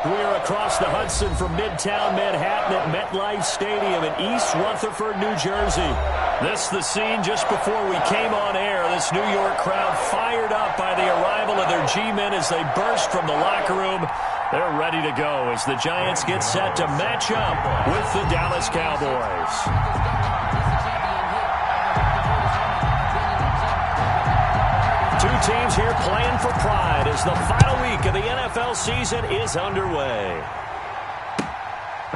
We are across the Hudson from Midtown Manhattan at MetLife Stadium in East Rutherford, New Jersey. This the scene just before we came on air. This New York crowd fired up by the arrival of their G-men as they burst from the locker room. They're ready to go as the Giants get set to match up with the Dallas Cowboys. Two teams here playing for pride as the final week of the NFL season is underway.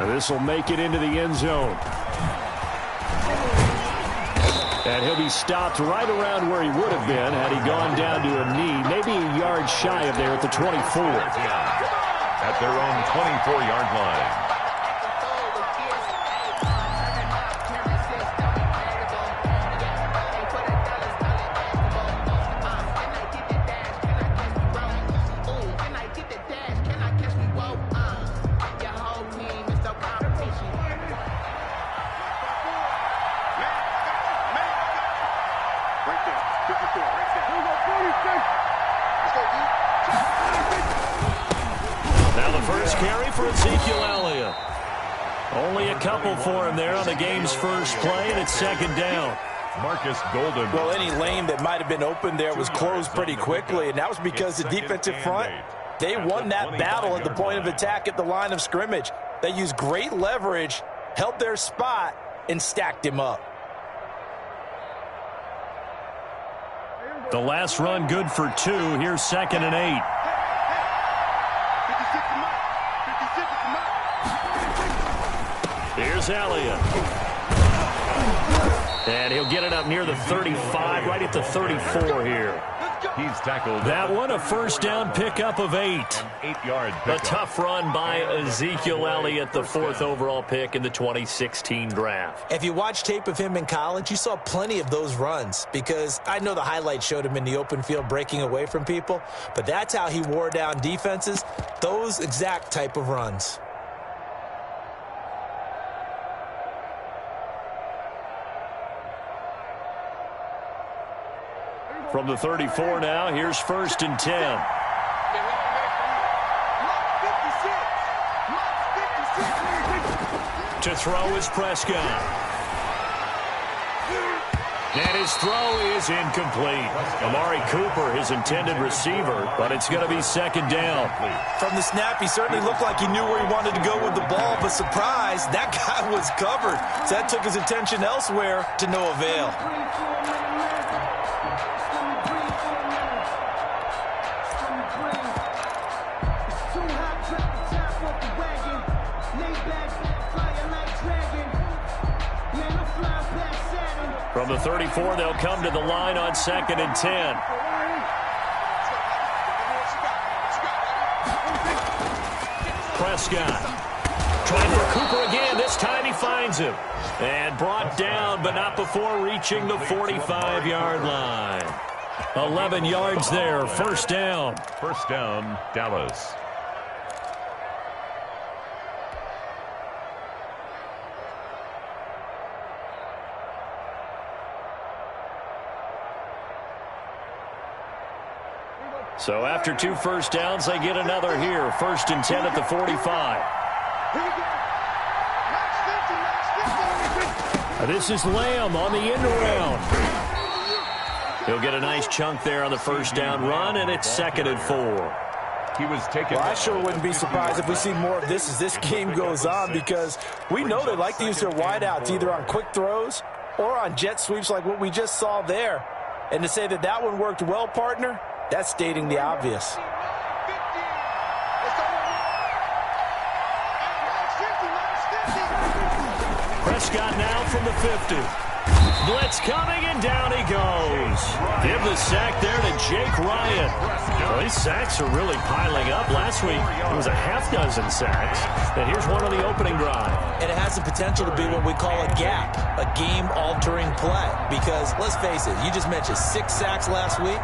This will make it into the end zone. And he'll be stopped right around where he would have been had he gone down to a knee, maybe a yard shy of there at the 24. At their own 24-yard line. Only a couple for him there on the game's first play, and it's second down. Marcus Golden. Well, any lane that might have been open there was closed pretty quickly, and that was because the defensive front, they won that battle at the point of attack at the line of scrimmage. They used great leverage, held their spot, and stacked him up. The last run good for 2. Here's 2nd and 8. Here's Elliott. And he'll get it up near the 35, right at the 34 here. He's tackled. That one a first down pickup of 8. 8-yard pickup. A tough run by Ezekiel Elliott, the 4th overall pick in the 2016 draft. If you watch tape of him in college, you saw plenty of those runs because I know the highlights showed him in the open field breaking away from people, but that's how he wore down defenses, those exact type of runs. From the 34 now, here's 1st and 10. To throw is Prescott. And his throw is incomplete. Amari Cooper, his intended receiver, but it's going to be 2nd down. From the snap, he certainly looked like he knew where he wanted to go with the ball, but surprise, that guy was covered. So that took his attention elsewhere to no avail. From the 34, they'll come to the line on 2nd and 10. Prescott trying for Cooper again. This time he finds him. And brought down, but not before reaching the 45-yard line. 11 yards there, 1st down. 1st down, Dallas. So after 2 first downs, they get another here. 1st and 10 at the 45. This is Lamb on the end around. He'll get a nice chunk there on the 1st down run, and it's 2nd and 4. He was taken. Well, I sure wouldn't be surprised if we see more of this as this game goes on, because we know they like to use their wideouts either on quick throws or on jet sweeps like what we just saw there. And to say that that one worked well, partner, that's stating the obvious. Prescott now from the 50. Blitz coming, and down he goes. Give the sack there to Jake Ryan. Well, these sacks are really piling up. Last week, it was a half-dozen sacks. And here's one on the opening drive. And it has the potential to be what we call a gap, a game-altering play. Because, let's face it, you just mentioned 6 sacks last week.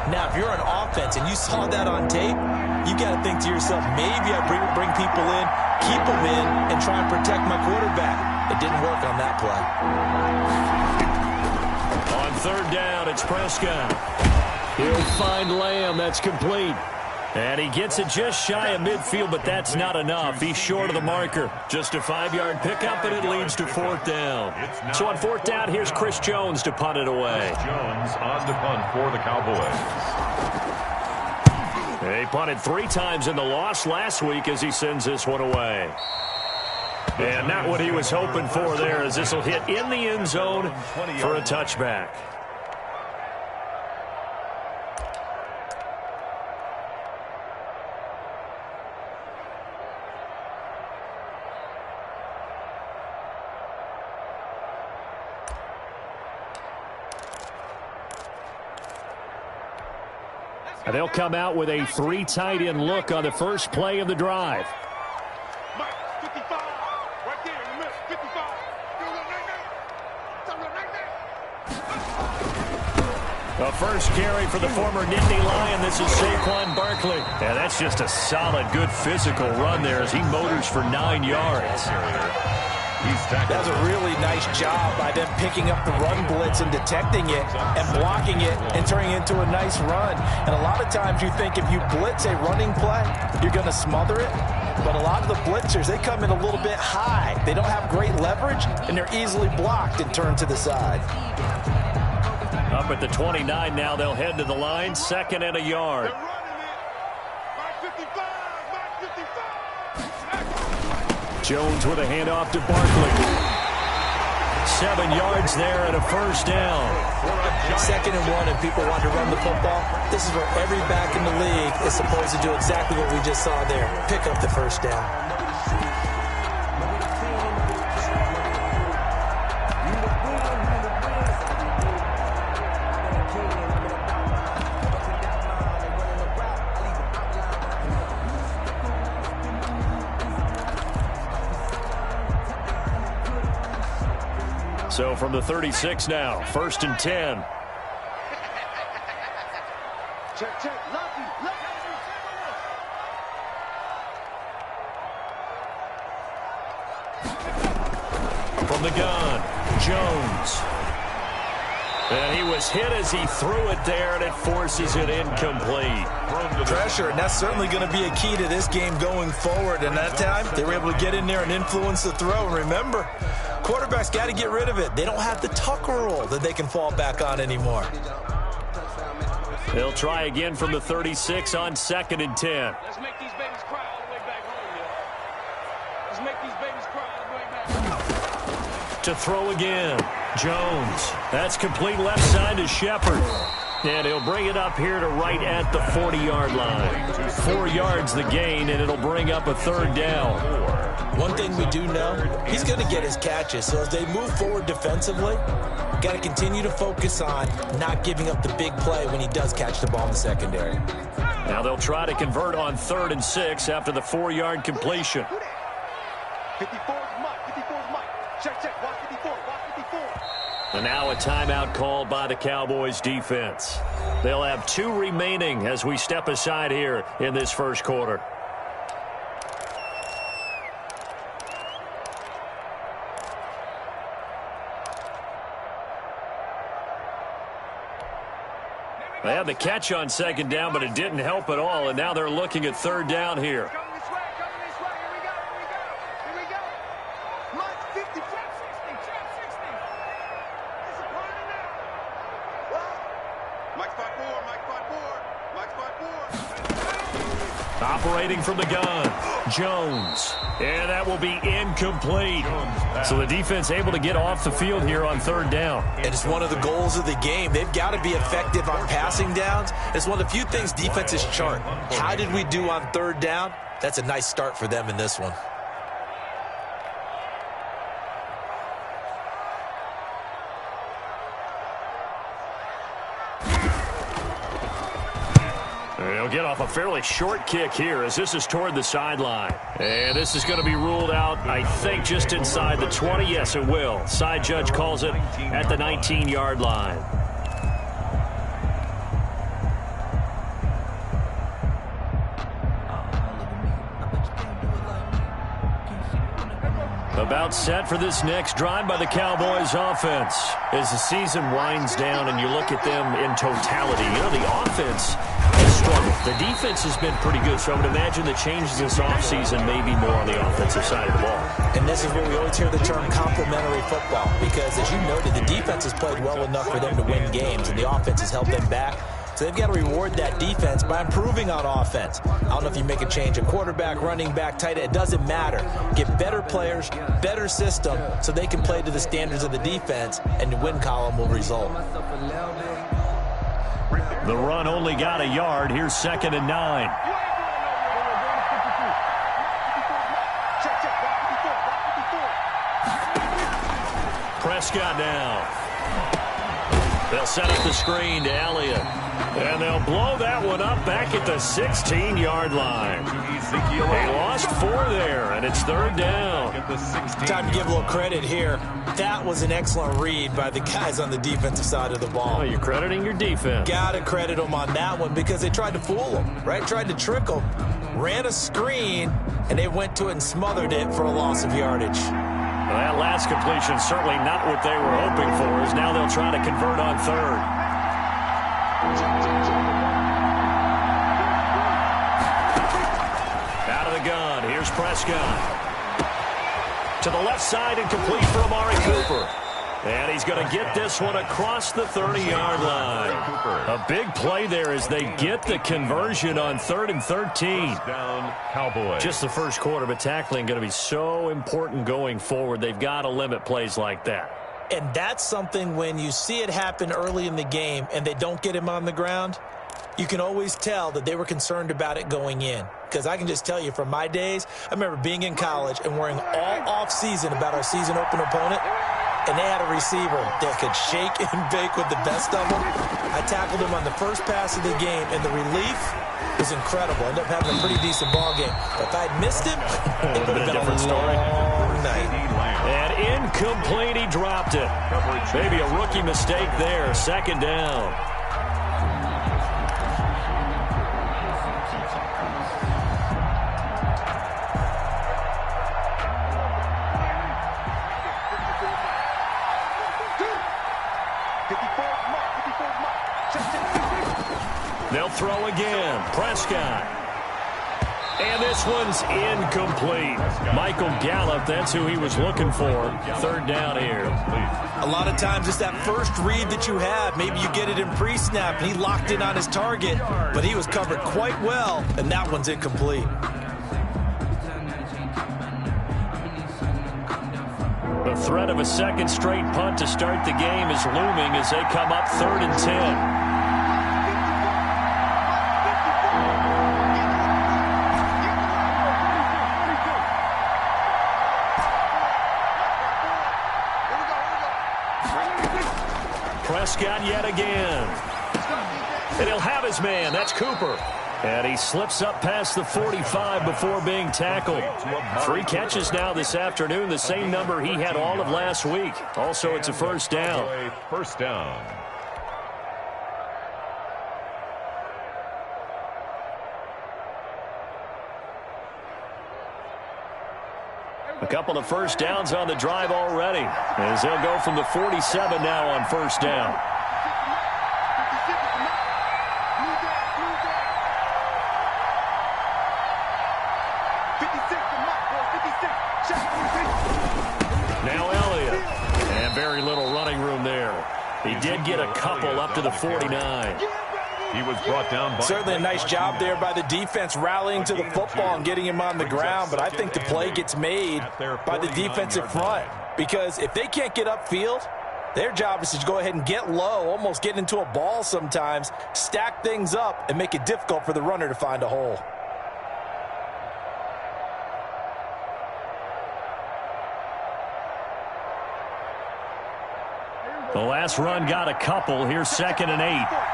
Now, if you're an offense and you saw that on tape, you got to think to yourself, maybe I bring people in, keep them in, and try and protect my quarterback. It didn't work on that play. On 3rd down, it's Prescott. He'll find Lamb. That's complete. And he gets it just shy of midfield, but that's not enough. He's short of the marker. Just a 5-yard pickup, and it leads to 4th down. So on 4th down, here's Chris Jones to punt it away. Chris Jones on to punt for the Cowboys. He punted 3 times in the loss last week as he sends this one away. And not what he was hoping for there, as this will hit in the end zone for a touchback. And they'll come out with a 3 tight end look on the first play of the drive. The first carry for the former Nittany Lion. This is Saquon Barkley. And that's just a solid, good physical run there as he motors for 9 yards. That's a really nice job by them picking up the run blitz and detecting it and blocking it and turning it into a nice run. And a lot of times you think if you blitz a running play, you're going to smother it. But a lot of the blitzers, they come in a little bit high. They don't have great leverage, and they're easily blocked and turned to the side. Up at the 29 now, they'll head to the line, 2nd and a yard. Jones with a handoff to Barkley. 7 yards there and a first down. 2nd and 1, and people want to run the football. This is where every back in the league is supposed to do exactly what we just saw there. Pick up the first down. So from the 36 now, 1st and 10. From the gun, Jones. And he was hit as he threw it there, and it forces it incomplete. Pressure, and that's certainly going to be a key to this game going forward. And that time, they were able to get in there and influence the throw. And remember, quarterbacks got to get rid of it. They don't have the Tucker rule that they can fall back on anymore. They'll try again from the 36 on 2nd and 10. Let's make these babies cry all the way back home, yeah. Let's make these babies cry all the way back home. To throw again, Jones. That's complete left side to Shepard. And he'll bring it up here to right at the 40-yard line. 4 yards the gain, and it'll bring up a 3rd down. One thing we do know, he's going to get his catches. So as they move forward defensively, got to continue to focus on not giving up the big play when he does catch the ball in the secondary. Now they'll try to convert on 3rd and 6 after the 4-yard completion. 54's Mike. 54's Mike. Check. Watch 54. Watch 54. And now a timeout called by the Cowboys defense. They'll have 2 remaining as we step aside here in this first quarter. They had the catch on 2nd down, but it didn't help at all, and now they're looking at 3rd down here. Coming this way. Here we go. Mike 50, trap 60. It's a party now. What? Mike 5-4. Operating from the gun, Jones. And that will be incomplete. So the defense able to get off the field here on 3rd down. And it's one of the goals of the game. They've got to be effective on passing downs. It's one of the few things defenses chart. How did we do on 3rd down? That's a nice start for them in this one. They'll get off a fairly short kick here as this is toward the sideline. And this is going to be ruled out, I think, just inside the 20. Yes, it will. Side judge calls it at the 19-yard line. About set for this next drive by the Cowboys offense. As the season winds down and you look at them in totality, you know, the offense has struggled. The defense has been pretty good, so I would imagine the changes this offseason may be more on the offensive side of the ball. And this is where we always hear the term complementary football, because as you noted, the defense has played well enough for them to win games, and the offense has held them back. So they've got to reward that defense by improving on offense. I don't know if you make a change at quarterback, running back, tight end. It doesn't matter. Get better players, better system, so they can play to the standards of the defense, and the win column will result. The run only got a yard. Here's 2nd and 9. Prescott now. They'll set up the screen to Elliott. And they'll blow that one up back at the 16-yard line. They lost 4 there, and it's 3rd down. Time to give a little credit here. That was an excellent read by the guys on the defensive side of the ball. Oh, you're crediting your defense. Got to credit them on that one because they tried to fool them, right? Tried to trick them. Ran a screen, and they went to it and smothered it for a loss of yardage. Well, that last completion certainly not what they were hoping for, as now they'll try to convert on 3rd. Out of the gun, here's Prescott. To the left side and complete for Amari Cooper. And he's going to get this one across the 30-yard line. A big play there as they get the conversion on 3rd and 13. Down, Cowboys. Just the first quarter, but tackling going to be so important going forward. They've got to limit plays like that. And that's something when you see it happen early in the game and they don't get him on the ground, you can always tell that they were concerned about it going in. Because I can just tell you from my days, I remember being in college and worrying all off-season about our season open opponent. And they had a receiver that could shake and bake with the best of them. I tackled him on the first pass of the game, and the relief was incredible. Ended up having a pretty decent ball game. But if I had missed him, it would have been a different story. Night. And incomplete, he dropped it. Maybe a rookie mistake there. 2nd down. They'll throw again. Prescott. And this one's incomplete. Michael Gallup, that's who he was looking for. 3rd down here. A lot of times it's that first read that you have. Maybe you get it in pre-snap, and he locked in on his target, but he was covered quite well, and that one's incomplete. The threat of a 2nd straight punt to start the game is looming as they come up 3rd and 10. Prescott yet again. And he'll have his man. That's Cooper. And he slips up past the 45 before being tackled. 3 catches now this afternoon, the same number he had all of last week. Also, it's a 1st down. 1st down. A couple of 1st downs on the drive already, as they'll go from the 47 now on 1st down. Now Elliott, and very little running room there. He did get a couple up to the 49. He was brought down by... Certainly a nice job there by the defense rallying to the football and getting him on the ground, but I think the play gets made by the defensive front, because if they can't get upfield, their job is to go ahead and get low, almost get into a ball sometimes, stack things up, and make it difficult for the runner to find a hole. The last run got a couple. Here's 2nd and 8.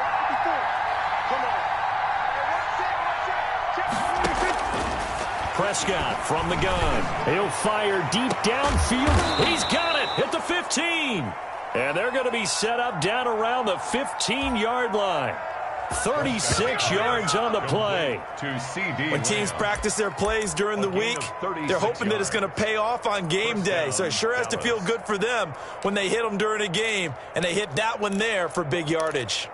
Prescott from the gun. He'll fire deep downfield. He's got it at the 15. And they're going to be set up down around the 15-yard line. 36 yards on the play. When teams practice their plays during the week, they're hoping that it's going to pay off on game day. So it sure has to feel good for them when they hit them during a game, and they hit that one there for big yardage.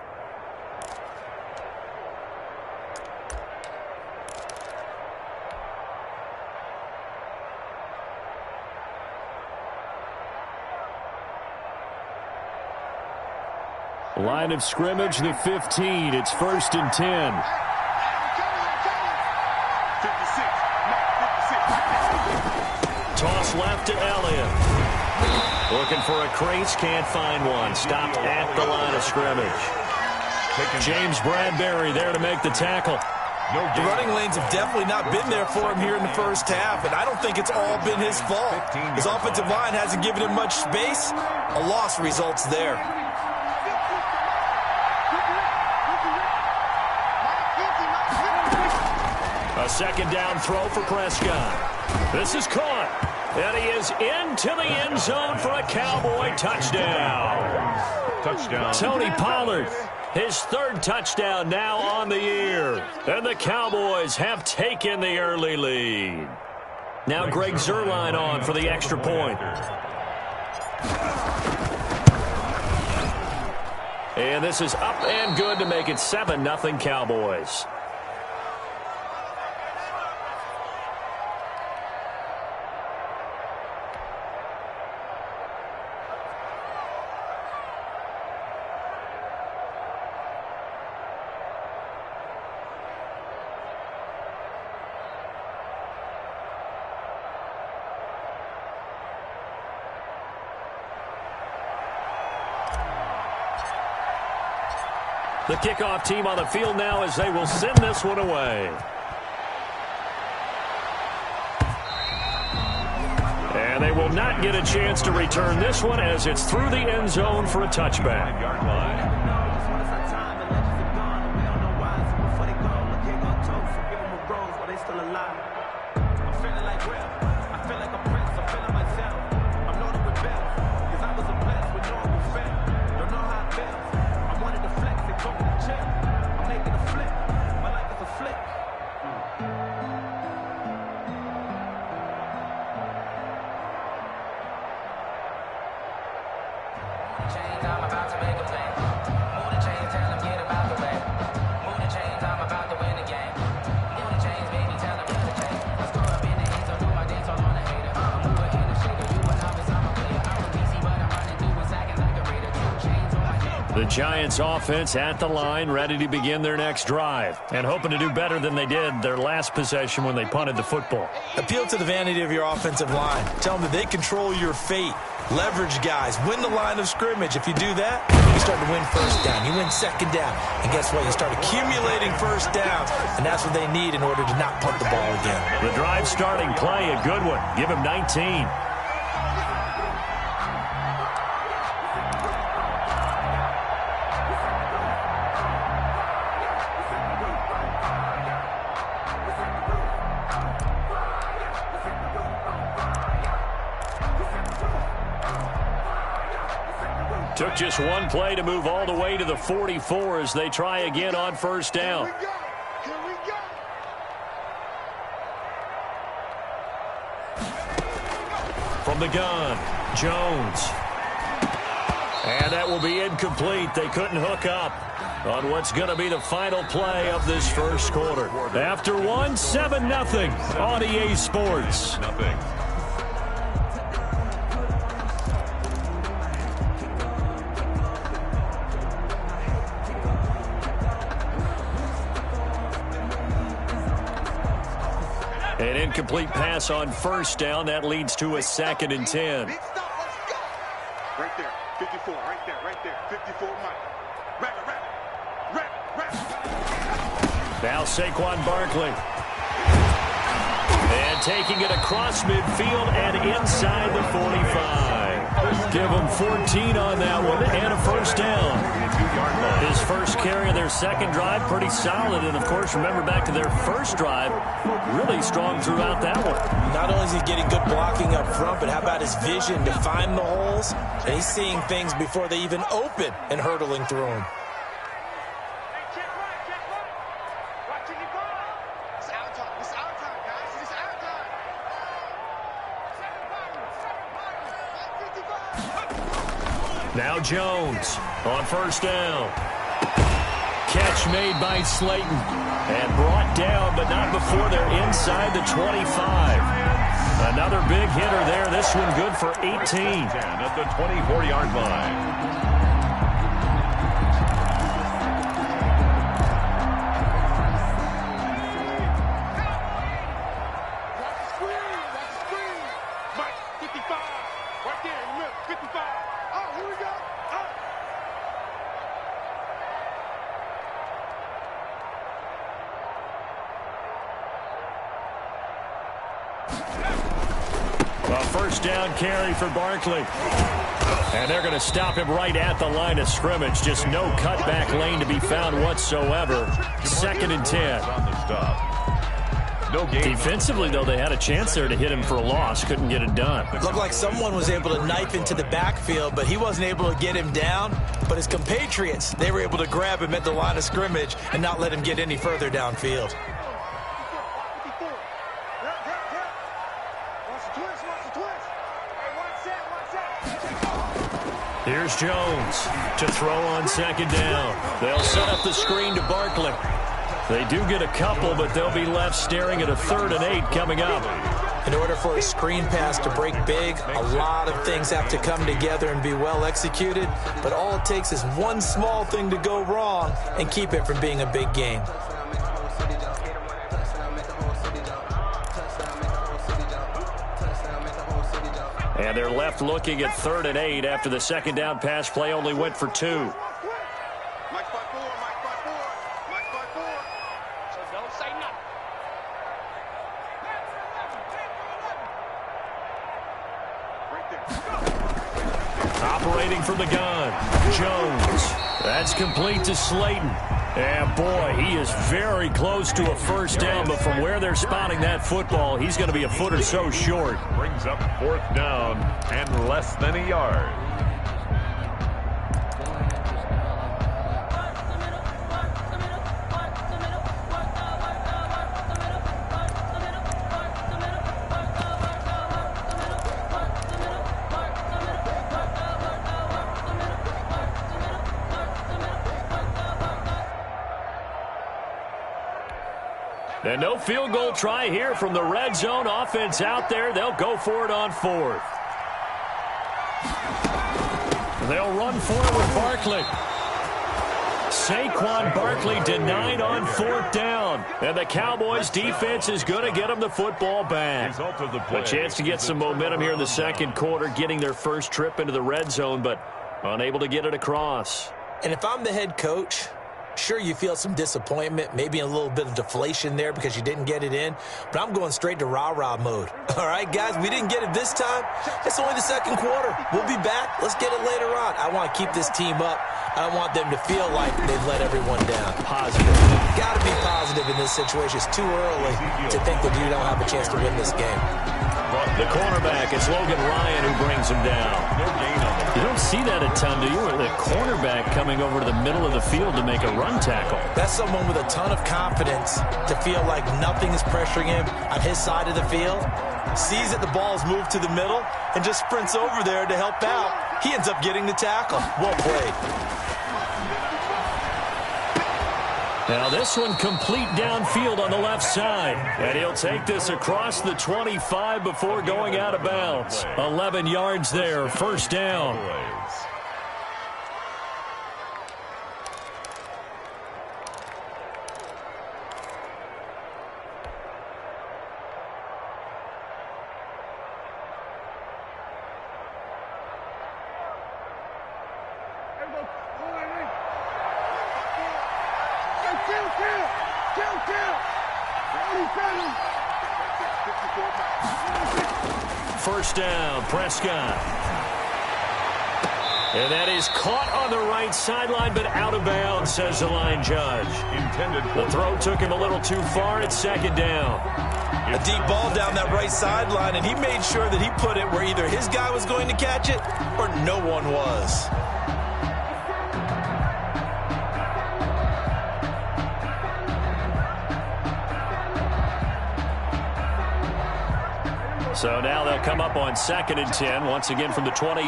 Line of scrimmage, the 15. It's 1st and 10. 56. Toss left to Elliott. Looking for a crease, can't find one. Stopped at the line of scrimmage. James Bradbury there to make the tackle. The running lanes have definitely not been there for him here in the first half, and I don't think it's all been his fault. His offensive line hasn't given him much space. A loss results there. A second down throw for Prescott. This is caught. And he is into the end zone for a Cowboy touchdown. Touchdown. Tony Pollard, his 3rd touchdown now on the year. And the Cowboys have taken the early lead. Now Greg Zuerlein on for the extra point. And this is up and good to make it 7-0 Cowboys. The kickoff team on the field now as they will send this one away. And they will not get a chance to return this one as it's through the end zone for a touchback. Yard line. The Giants offense at the line, ready to begin their next drive, and hoping to do better than they did their last possession when they punted the football. Appeal to the vanity of your offensive line. Tell them that they control your fate. Leverage guys. Win the line of scrimmage. If you do that, you start to win first down. You win second down. And guess what? You start accumulating first downs, and that's what they need in order to not punt the ball again. The drive starting play, a good one. Give him 19. Took just one play to move all the way to the 44 as they try again on first down. Here we go. From the gun, Jones. And that will be incomplete. They couldn't hook up on what's going to be the final play of this first quarter. After one, 7-0 on EA Sports. Nothing. An incomplete pass on first down. That leads to a 2nd and 10. Big stop. Let's go. Right there. 54. Right there. 54. Mike. Rapid. Now Saquon Barkley. And taking it across midfield and inside the 45. Give them 14 on that one and a first down. His first carry of their second drive, pretty solid. And, of course, remember back to their first drive, really strong throughout that one. Not only is he getting good blocking up front, but how about his vision to find the holes? And he's seeing things before they even open and hurdling through them. Check right. Watching the ball. It's our time, guys. It's our time. 7 Now Jones on first down. Catch made by Slayton. And brought down, but not before they're inside the 25. Another big hitter there. This one good for 18. 10 at the 24-yard line. A first down carry for Barkley. And they're going to stop him right at the line of scrimmage. Just no cutback lane to be found whatsoever. 2nd and 10. On the stop. No game. Defensively, though, they had a chance there to hit him for a loss. Couldn't get it done. Looked like someone was able to knife into the backfield, but he wasn't able to get him down. But his compatriots, they were able to grab him at the line of scrimmage and not let him get any further downfield. Here's Jones to throw on 2nd down. They'll set up the screen to Barkley. They do get a couple, but they'll be left staring at a 3rd and 8 coming up. In order for a screen pass to break big, a lot of things have to come together and be well executed. But all it takes is one small thing to go wrong and keep it from being a big game. And they're left looking at 3rd and 8 after the 2nd down pass play only went for 2. Operating from the gun, Jones. That's complete to Slayton. And, boy, he is very close to a first down, but from where they're spotting that football, he's going to be a foot or so short. Brings up 4th down and less than a yard. And no field goal try here from the red zone. Offense out there. They'll go for it on 4th. They'll run for it with Barkley. Saquon Barkley denied on 4th down. And the Cowboys defense is going to get them the football back. A chance to get some momentum here in the 2nd quarter, getting their first trip into the red zone, but unable to get it across. And if I'm the head coach, sure, you feel some disappointment, maybe a little bit of deflation there because you didn't get it in, but I'm going straight to rah-rah mode. All right, guys, we didn't get it this time. It's only the 2nd quarter. We'll be back. Let's get it later on. I want to keep this team up. I don't want them to feel like they've let everyone down. Positive. Got to be positive in this situation. It's too early to think that you don't have a chance to win this game. The cornerback, it's Logan Ryan who brings him down. You don't see that a ton, do you? The cornerback coming over to the middle of the field to make a run tackle. That's someone with a ton of confidence to feel like nothing is pressuring him on his side of the field. Sees that the ball is moved to the middle and just sprints over there to help out. He ends up getting the tackle. Well played. Now this one complete downfield on the left side. And he'll take this across the 25 before going out of bounds. 11 yards there, first down. First down, Prescott. And that is caught on the right sideline, but out of bounds, says the line judge. The throw took him a little too far. It's 2nd down. A deep ball down that right sideline, and he made sure that he put it where either his guy was going to catch it or no one was. So now they'll come up on 2nd and 10, once again from the 28.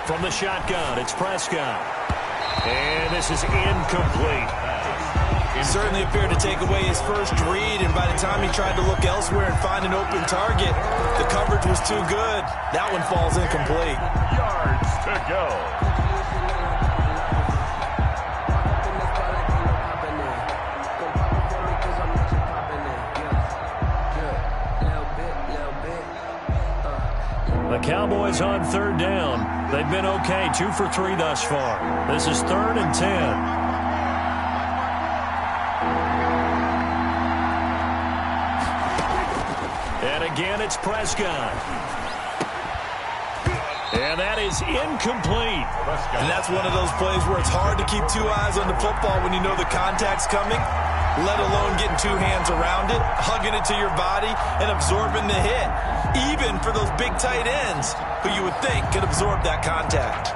From the shotgun, it's Prescott. And this is incomplete. He certainly appeared to take away his first read, and by the time he tried to look elsewhere and find an open target, the coverage was too good. That one falls incomplete. Yards to go. The Cowboys on 3rd down. They've been okay, 2 for 3 thus far. This is 3rd and 10. again. It's Prescott. And that is incomplete. And that's one of those plays where it's hard to keep two eyes on the football when you know the contact's coming, let alone getting two hands around it, hugging it to your body, and absorbing the hit, even for those big tight ends who you would think could absorb that contact.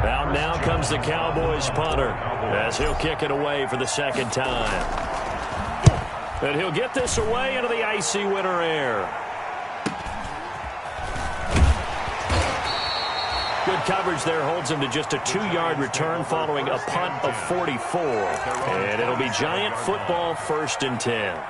Out now comes the Cowboys punter as he'll kick it away for the second time. And he'll get this away into the icy winter air. Good coverage there holds him to just a 2-yard return following a punt of 44. And it'll be Giant football, 1st and 10.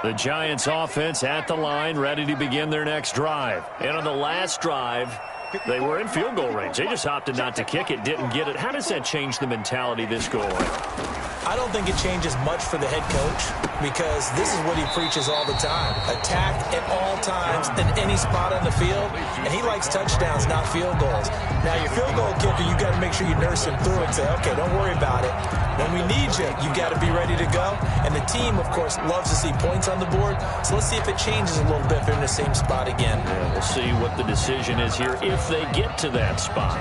The Giants offense at the line, ready to begin their next drive. And on the last drive, they were in field goal range. They just opted not to kick it, didn't get it. How does that change the mentality this go around? I don't think it changes much for the head coach because this is what he preaches all the time. Attack at all times in any spot on the field, and he likes touchdowns, not field goals. Now, your field goal kicker, you got to make sure you nurse him through and say, okay, don't worry about it. When we need you, you got to be ready to go. And the team, of course, loves to see points on the board. So let's see if it changes a little bit if they're in the same spot again. Yeah, we'll see what the decision is here if they get to that spot.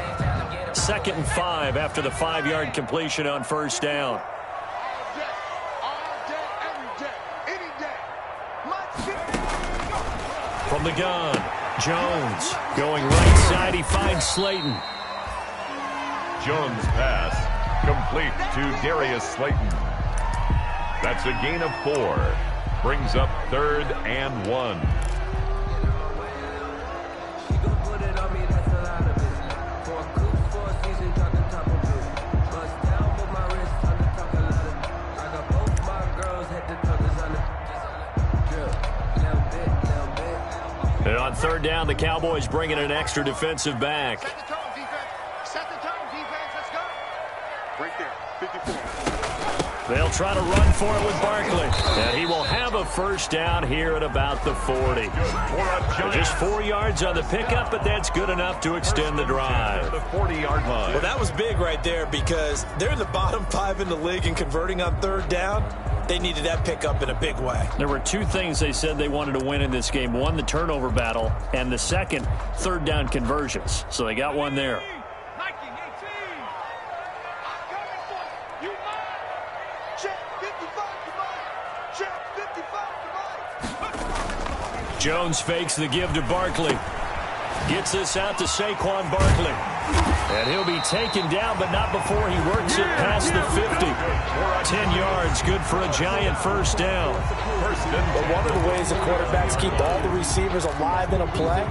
2nd and 5 after the 5-yard completion on 1st down. From the gun, Jones going right side. He finds Slayton. Jones' pass complete to Darius Slayton. That's a gain of 4. Brings up 3rd and 1. And on 3rd down, the Cowboys bringing an extra defensive back. Set the tone, defense. Set the tone, defense. Let's go. Right there, 54. They'll try to run for it with Barkley. And he will have a 1st down here at about the 40. Just 4 yards on the pickup, but that's good enough to extend the drive. The 40-yard line. Well, that was big right there because they're in the bottom 5 in the league and converting on 3rd down. They needed that pickup in a big way. There were 2 things they said they wanted to win in this game. One, the turnover battle, and the second, 3rd down conversions. So they got one there. Jones fakes the give to Barkley. Gets this out to Saquon Barkley. And he'll be taken down, but not before he works it past the 50. 10 yards, good for a Giant 1st down. But one of the ways the quarterbacks keep all the receivers alive in a play,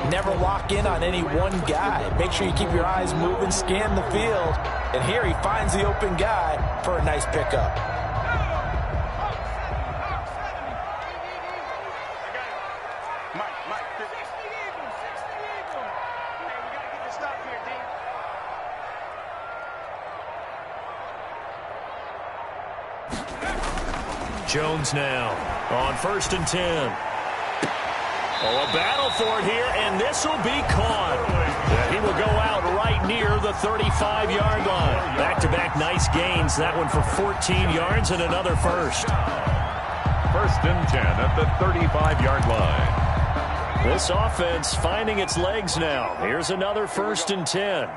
never lock in on any one guy. Make sure you keep your eyes moving, scan the field. And here he finds the open guy for a nice pickup. Jones now on 1st and 10. Oh, a battle for it here, and this will be caught. He will go out right near the 35-yard line. Back-to-back nice gains. That one for 14 yards and another 1st. 1st and 10 at the 35-yard line. This offense finding its legs now. Here's another 1st and 10.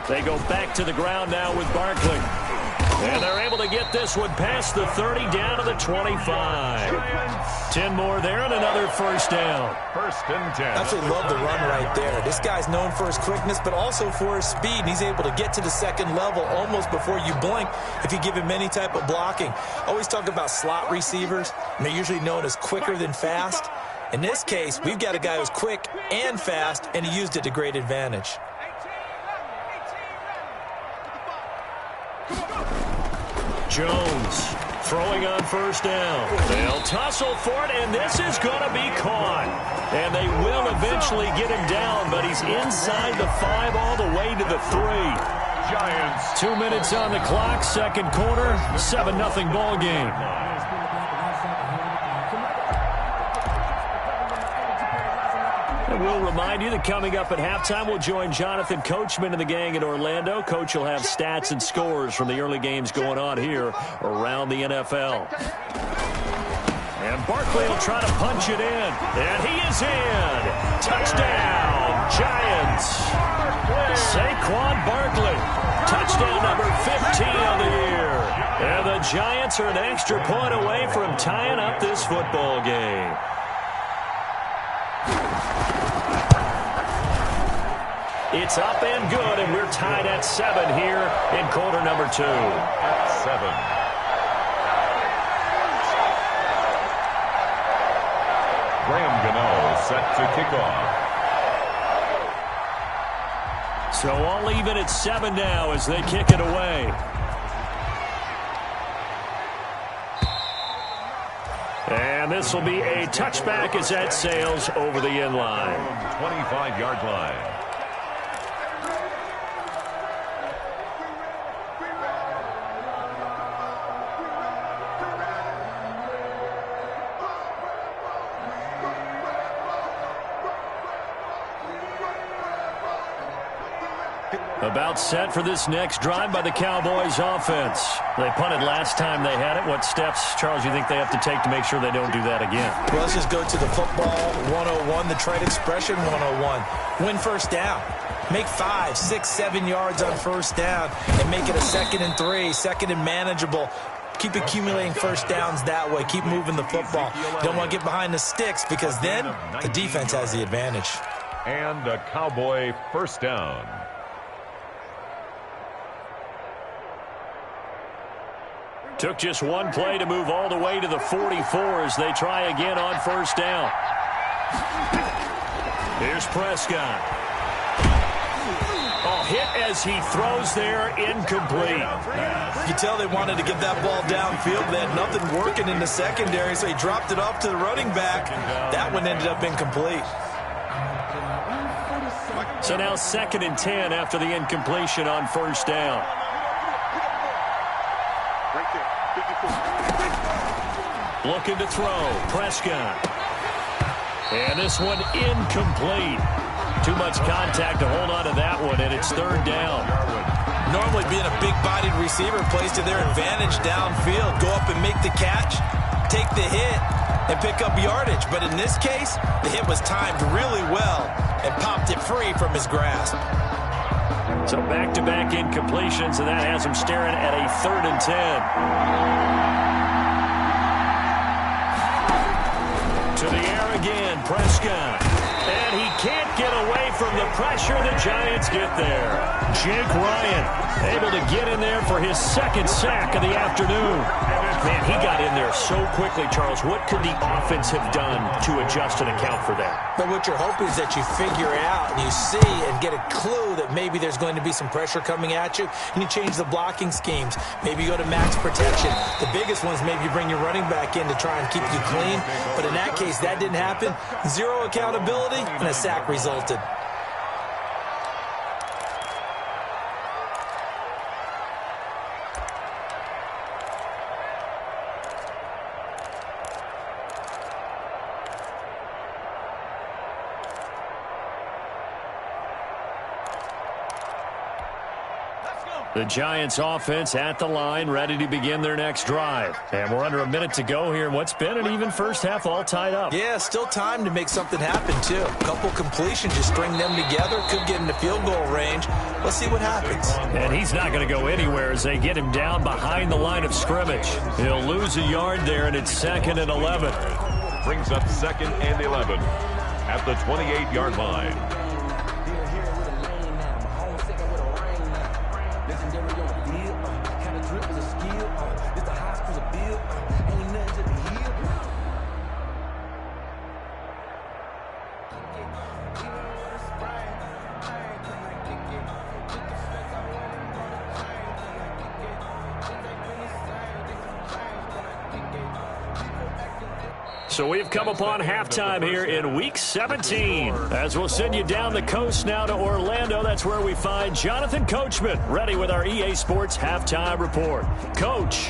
They go back to the ground now with Barkley. And they're able to get this one past the 30 down to the 25. 10 more there and another 1st down. 1st and 10. Absolutely love the run right there. This guy's known for his quickness, but also for his speed. And he's able to get to the 2nd level almost before you blink if you give him any type of blocking. Always talk about slot receivers, and they're usually known as quicker than fast. In this case, we've got a guy who's quick and fast, and he used it to great advantage. Jones throwing on first down. They'll tussle for it, and this is going to be caught. And they will eventually get him down, but he's inside the 5 all the way to the 3. Giants. 2 minutes on the clock, second quarter, 7-0 ball game. And we'll remind you that coming up at halftime, we'll join Jonathan Coachman and the gang in Orlando. Coach will have stats and scores from the early games going on here around the NFL. And Barkley will try to punch it in. And he is in. Touchdown, Giants. Saquon Barkley. Touchdown number 15 of the year. And the Giants are an extra point away from tying up this football game. It's up and good, and we're tied at 7 here in quarter number 2. At 7. Graham Gano set to kick off. So all even at 7 now as they kick it away. And this will be a touchback as that sails over the end line. 25-yard line. About set for this next drive by the Cowboys offense. They punted last time they had it. What steps, Charles, you think they have to take to make sure they don't do that again? Well, let's just go to the football 101, the trade expression 101. Win first down. Make 5, 6, 7 yards on first down and make it a 2nd and 3, 2nd and manageable. Keep accumulating first downs that way. Keep moving the football. Don't want to get behind the sticks because then the defense has the advantage. And a Cowboy first down. Took just one play to move all the way to the 44 as they try again on first down. Here's Prescott. Oh, hit as he throws there, incomplete. You tell they wanted to get that ball downfield. They had nothing working in the secondary, so he dropped it off to the running back. That one ended up incomplete. So now 2nd and 10 after the incompletion on first down. Looking to throw. Prescott. And this one incomplete. Too much contact to hold on to that one, and it's 3rd down. Normally being a big-bodied receiver plays to their advantage downfield. Go up and make the catch, take the hit, and pick up yardage. But in this case, the hit was timed really well and popped it free from his grasp. So back-to-back incompletions, and that has him staring at a 3rd and 10. To the air again, Prescott. And he can't get away from the pressure. The Giants get there. Jake Ryan able to get in there for his 2nd sack of the afternoon. Man, he got in there so quickly, Charles. What could the offense have done to adjust and account for that? But what you're hoping is that you figure out and you see and get a clue that maybe there's going to be some pressure coming at you, and you change the blocking schemes. Maybe you go to max protection. The biggest one is maybe you bring your running back in to try and keep you clean. But in that case, that didn't happen. 0 accountability, and a sack resulted. The Giants offense at the line, ready to begin their next drive. And we're under a minute to go here in what's been an even first half, all tied up. Yeah, still time to make something happen, too. A couple completions, just string them together. Could get into field goal range. Let's see what happens. And he's not going to go anywhere as they get him down behind the line of scrimmage. He'll lose a yard there, and it's 2nd and 11. Brings up 2nd and 11 at the 28-yard line. So we've come upon halftime here in Week 17. As we'll send you down the coast now to Orlando, that's where we find Jonathan Coachman, ready with our EA Sports Halftime Report. Coach.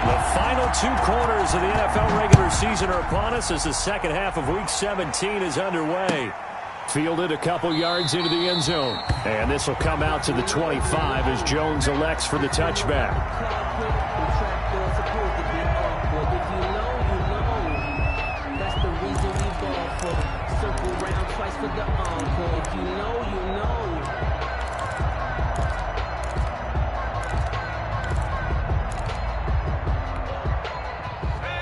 The final 2 quarters of the NFL regular season are upon us as the second half of Week 17 is underway. Fielded a couple yards into the end zone. And this will come out to the 25 as Jones elects for the touchback.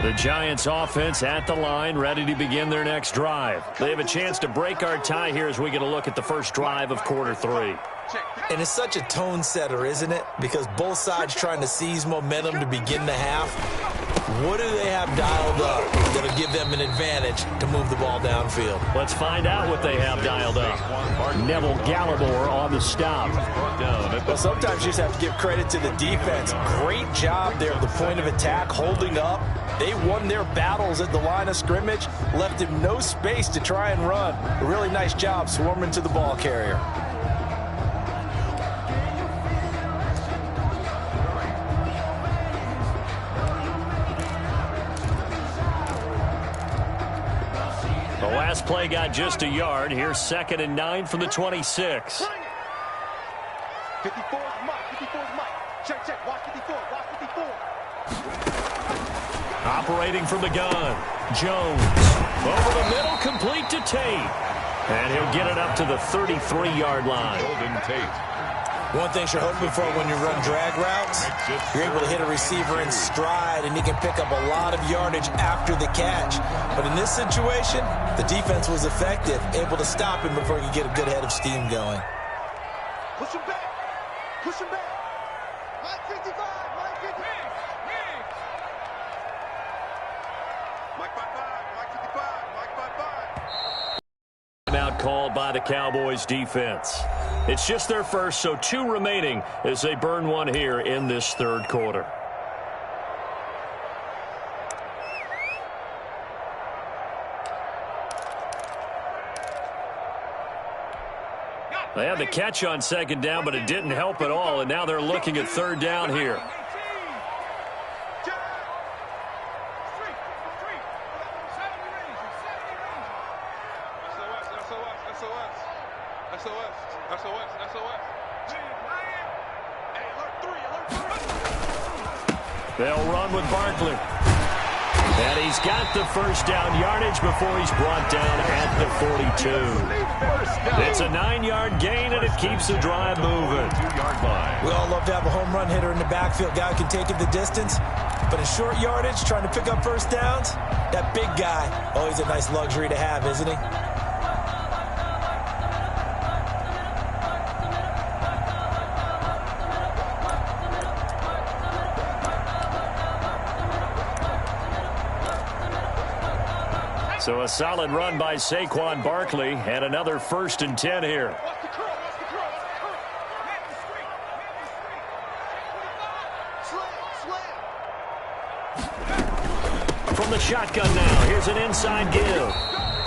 The Giants offense at the line, ready to begin their next drive. They have a chance to break our tie here as we get a look at the first drive of quarter 3. And it's such a tone setter, isn't it? Because both sides trying to seize momentum to begin the half. What do they have dialed up that'll give them an advantage to move the ball downfield? Let's find out what they have dialed up. Neville Gallimore on the stop. Well, sometimes you just have to give credit to the defense. Great job there at the point of attack, holding up. They won their battles at the line of scrimmage, left him no space to try and run. A really nice job swarming to the ball carrier. The last play got just a yard. Here's 2nd and 9 from the 26. 54 is Mike. 54 is Mike. Check, check. Watch 54. Watch 54. Operating from the gun. Jones. Over the middle, complete to Tate. And he'll get it up to the 33-yard line. Golden Tate. One thing you're hoping for when you run drag routes, you're able to hit a receiver in stride, and he can pick up a lot of yardage after the catch. But in this situation, the defense was effective, able to stop him before he could get a good head of steam going. Push him back. Push him back. Mike 55. Mike 55. Mike 55. Mike 55. Mike 55. Out called by the Cowboys defense. It's just their first, so 2 remaining as they burn one here in this third quarter. They had the catch on 2nd down, but it didn't help at all, and now they're looking at 3rd down here. They'll run with Barkley. And he's got the first down yardage before he's brought down at the 42. It's a 9-yard gain, and it keeps the drive moving. We all love to have a home run hitter in the backfield. Guy who can take it the distance. But in short yardage, trying to pick up first downs, that big guy, always a nice luxury to have, isn't he? So a solid run by Saquon Barkley and another 1st and 10 here. Watch the curl. Watch the curl. Watch the curl. Hit the street. Hit the street. Slam. From the shotgun now, here's an inside give.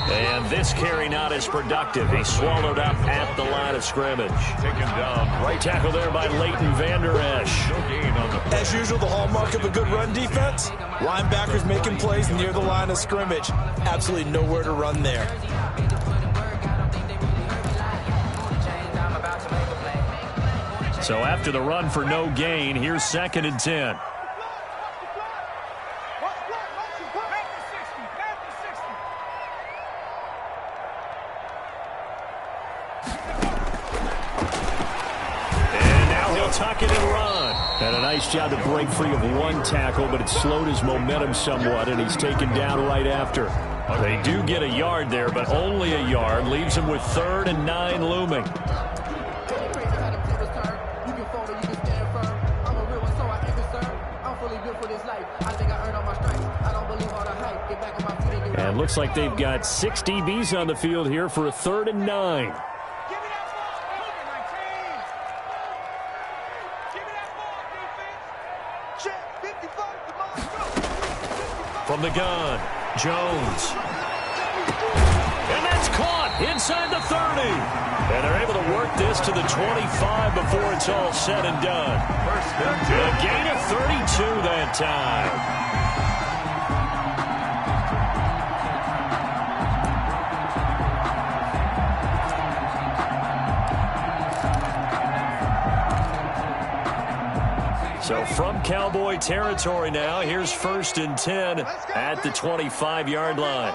And this carry not as productive. He swallowed up at the line of scrimmage. Taken down right. Tackle there by Leighton Vander Esch. No gain on the As usual, the hallmark of a good run defense, linebackers making plays near the line of scrimmage. Absolutely nowhere to run there. So after the run for no gain, here's 2nd and 10. Tuck it and run. And a nice job to break free of 1 tackle, but it slowed his momentum somewhat, and he's taken down right after. They do get a yard there, but only a yard. Leaves him with 3rd and 9 looming. And looks like they've got 6 DBs on the field here for a 3rd and 9. Check. 55 to Mike. From the gun, Jones. And that's caught inside the 30. And they're able to work this to the 25 before it's all said and done. A gain of 32 that time. So from Cowboy territory now, here's 1st and 10 at the 25-yard line.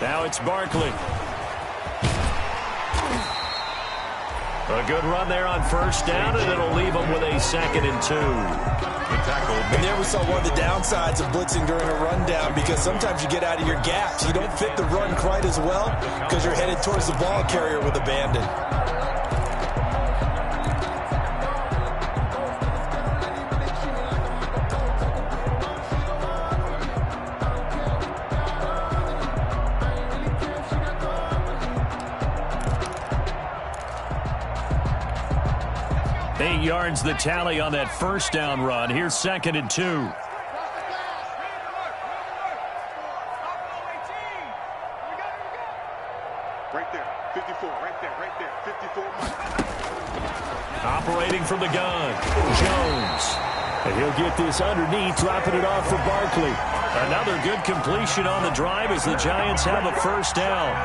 Now it's Barkley. A good run there on 1st down, and it'll leave them with a 2nd and 2. And there we saw one of the downsides of blitzing during a rundown, because sometimes you get out of your gaps. You don't fit the run quite as well because you're headed towards the ball carrier with abandon. Yards the tally on that 1st down run. Here's 2nd and 2. Right there, 54, right there, 54. Operating from the gun, Jones. And he'll get this underneath, dropping it off for Barkley. Another good completion on the drive as the Giants have a 1st down.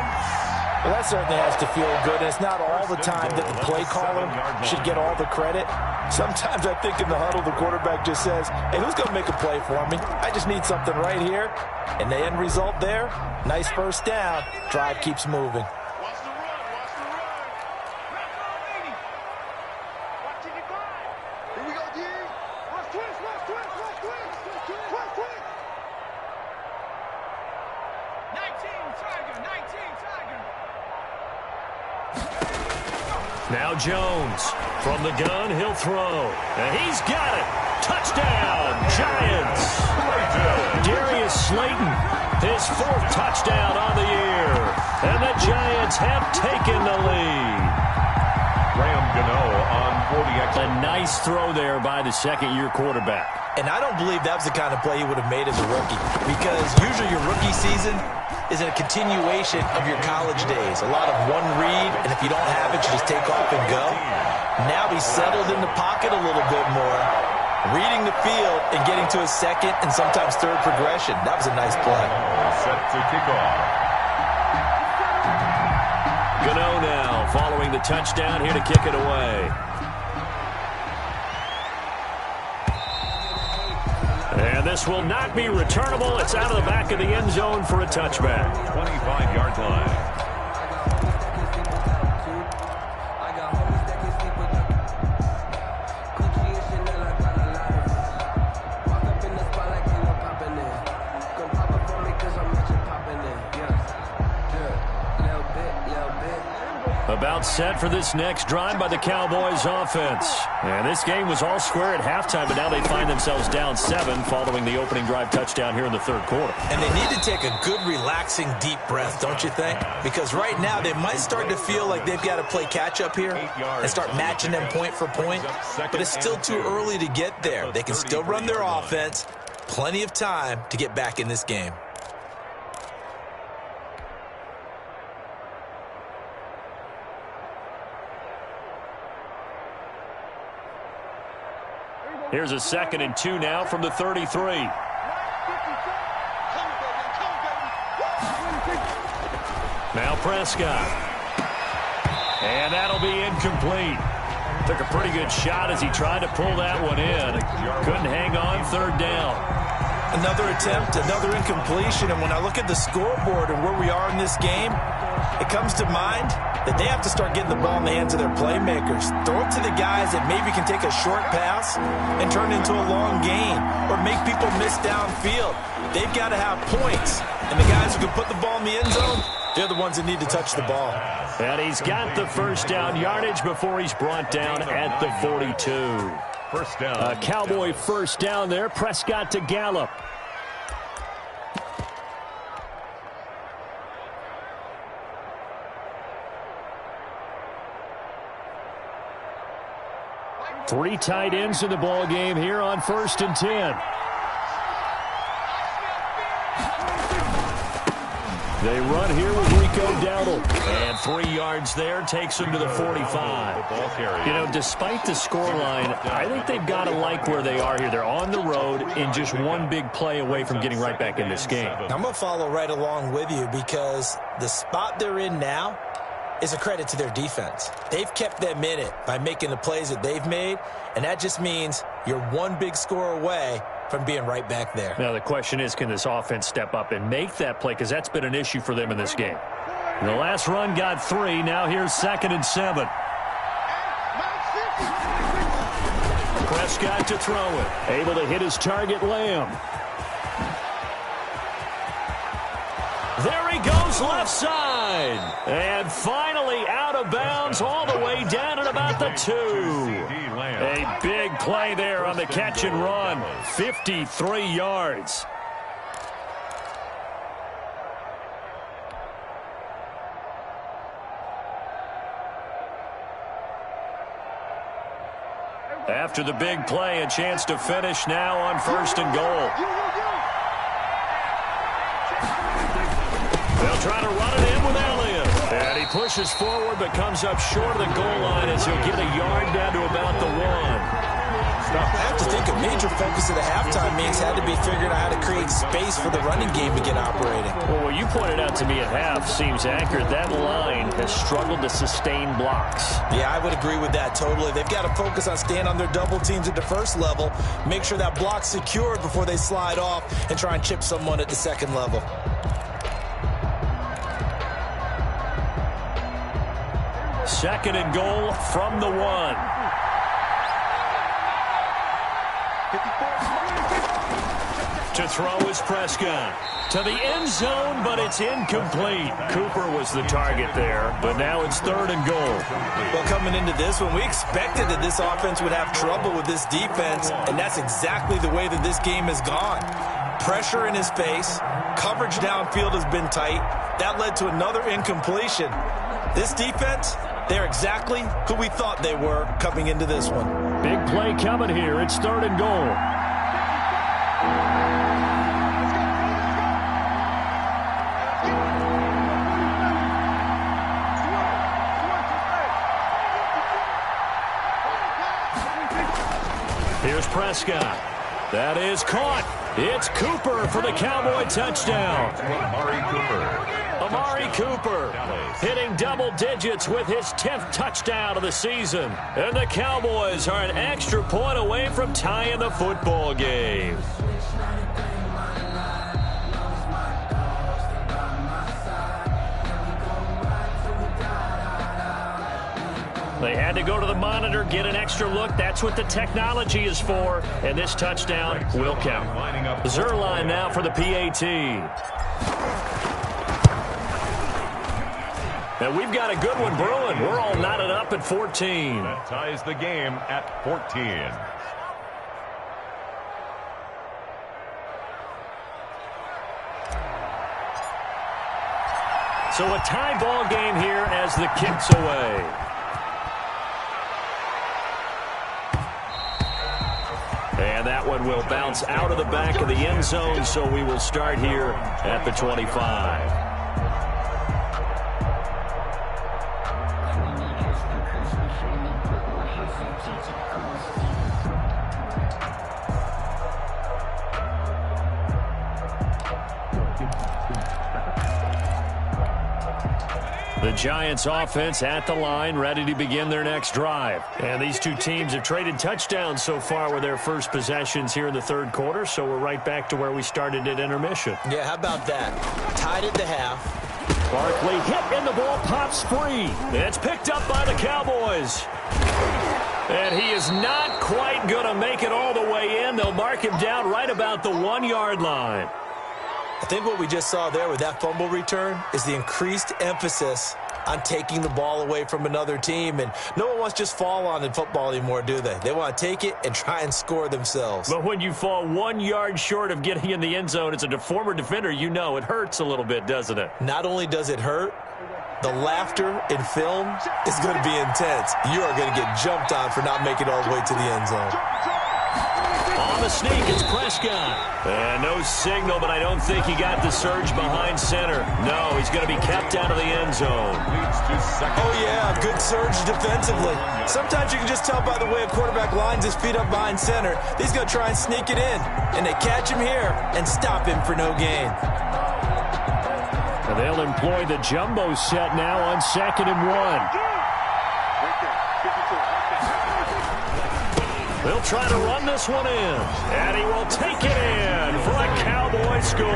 Well, that certainly has to feel good. And it's not all the time that the play caller should get all the credit. Sometimes I think in the huddle, the quarterback just says, hey, who's going to make a play for me? I just need something right here. And the end result there, nice 1st down. Drive keeps moving. Watch the run, watch the run. Watch it decline. Here we go, D. Watch twist, watch twist, watch twist. Watch twist. 19, Tiger, 19, Tiger. Now Jones. From the gun, he'll throw. And he's got it. Touchdown, Giants. Darius Slayton, his 4th touchdown on the year. And the Giants have taken the lead. Graham Gano on 40X. A nice throw there by the 2nd-year quarterback. And I don't believe that was the kind of play he would have made as a rookie, because usually your rookie season is a continuation of your college days. A lot of one read, and if you don't have it, you just take off and go. Now he's settled in the pocket a little bit more, reading the field and getting to his 2nd and sometimes 3rd progression. That was a nice play. Set to kick off. Gano now following the touchdown here to kick it away. And this will not be returnable. It's out of the back of the end zone for a touchback. 25-yard line. About set for this next drive by the Cowboys offense. And this game was all square at halftime, but now they find themselves down 7 following the opening drive touchdown here in the 3rd quarter. And they need to take a good, relaxing, deep breath, don't you think? Because right now they might start to feel like they've got to play catch-up here and start matching them point for point. But it's still too early to get there. They can still run their offense. Plenty of time to get back in this game. Here's a 2nd and 2 now from the 33. Now Prescott. And that'll be incomplete. Took a pretty good shot as he tried to pull that one in. Couldn't hang on 3rd down. Another attempt, another incompletion. And when I look at the scoreboard and where we are in this game, it comes to mind that they have to start getting the ball in the hands of their playmakers. Throw it to the guys that maybe can take a short pass and turn it into a long gain or make people miss downfield. They've got to have points. And the guys who can put the ball in the end zone, they're the ones that need to touch the ball. And he's got the 1st down yardage before he's brought down at the 42. 1st down. A Cowboy 1st down there. Prescott to Gallup. Three tight ends in the ball game here on 1st and 10. They run here with Rico Dowdle. And 3 yards there takes them to the 45. You know, despite the scoreline, I think they've got to like where they are here. They're on the road and just one big play away from getting right back in this game. I'm going to follow right along with you because the spot they're in now is a credit to their defense. They've kept them in it by making the plays that they've made, and that just means you're one big score away from being right back there. Now the question is, can this offense step up and make that play? Because that's been an issue for them in this game. The last run got 3. Now here's 2nd and 7. Prescott to throw it. Able to hit his target, Lamb. There he goes, left side. And finally out of bounds all the way down at about the 2. A big play there on the catch and run. 53 yards. After the big play, a chance to finish now on 1st and goal. They'll try to run it in with Elliott. And he pushes forward but comes up short of the goal line as he'll get a yard down to about the 1. I have to think a major focus of the halftime meetings had to be figuring out how to create space for the running game to get operating. Well, what you pointed out to me at half seems accurate. That line has struggled to sustain blocks. Yeah, I would agree with that totally. They've got to focus on staying on their double teams at the first level, make sure that block's secured before they slide off and try and chip someone at the second level. Second and goal from the 1. To throw is Prescott. To the end zone, but it's incomplete. Cooper was the target there, but now it's 3rd and goal. Well, coming into this one, we expected that this offense would have trouble with this defense, and that's exactly the way that this game has gone. Pressure in his face. Coverage downfield has been tight. That led to another incompletion. This defense, they're exactly who we thought they were coming into this one. Big play coming here. It's 3rd and goal. Here's Prescott. That is caught. It's Cooper for the Cowboy touchdown. Amari Cooper hitting double digits with his 10th touchdown of the season. And the Cowboys are an extra point away from tying the football game. They had to go to the monitor, get an extra look. That's what the technology is for. And this touchdown will count. Zerline now for the PAT. And we've got a good one brewing. We're all knotted up at 14. That ties the game at 14. So a tie ball game here as the kick's away. And that one will bounce out of the back of the end zone, so we will start here at the 25. The Giants offense at the line, ready to begin their next drive. And these two teams have traded touchdowns so far with their first possessions here in the 3rd quarter, so we're right back to where we started at intermission. Yeah, how about that? Tied at the half. Barkley hit and the ball pops free. It's picked up by the Cowboys. And he is not quite going to make it all the way in. They'll mark him down right about the 1-yard line. I think what we just saw there with that fumble return is the increased emphasis on taking the ball away from another team. And no one wants to just fall on in football anymore, do they? They want to take it and try and score themselves. But when you fall 1 yard short of getting in the end zone, as a former defender, you know it hurts a little bit, doesn't it? Not only does it hurt, the laughter in film is going to be intense. You are going to get jumped on for not making it all the way to the end zone. On the sneak, it's Prescott. And no signal, but I don't think he got the surge behind center. No, he's going to be kept out of the end zone. Oh, yeah, good surge defensively. Sometimes you can just tell by the way a quarterback lines his feet up behind center. He's going to try and sneak it in. And they catch him here and stop him for no gain. And they'll employ the jumbo set now on 2nd and 1. They'll try to run this one in, and he will take it in for a Cowboy score.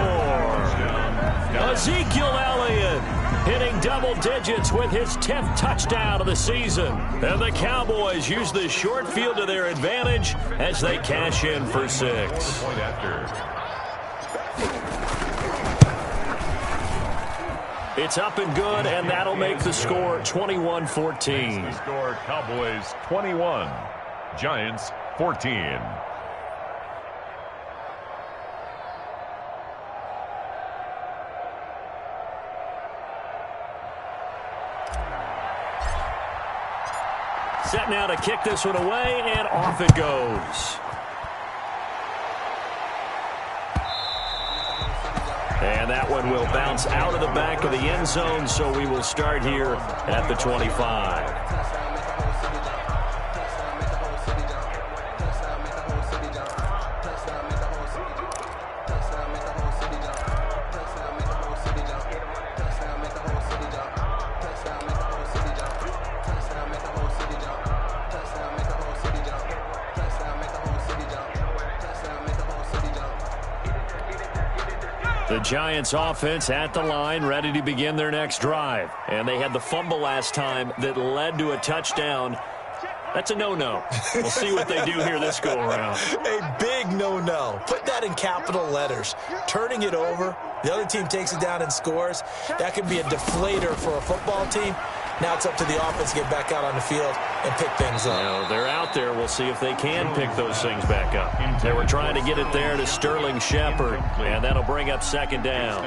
Ezekiel Elliott hitting double digits with his 10th touchdown of the season. And the Cowboys use the short field to their advantage as they cash in for 6. It's up and good, and that'll make the score 21-14. Score Cowboys 21. Giants 14. Set now to kick this one away, and off it goes. And that one will bounce out of the back of the end zone, so we will start here at the 25. The Giants offense at the line, ready to begin their next drive. And they had the fumble last time that led to a touchdown. That's a no-no. We'll see what they do here this go-around. A big no-no. Put that in capital letters. Turning it over, the other team takes it down and scores. That can be a deflator for a football team. Now it's up to the offense to get back out on the field and pick things up. Well, they're out there. We'll see if they can pick those things back up. They were trying to get it there to Sterling Shepard, and that'll bring up 2nd down.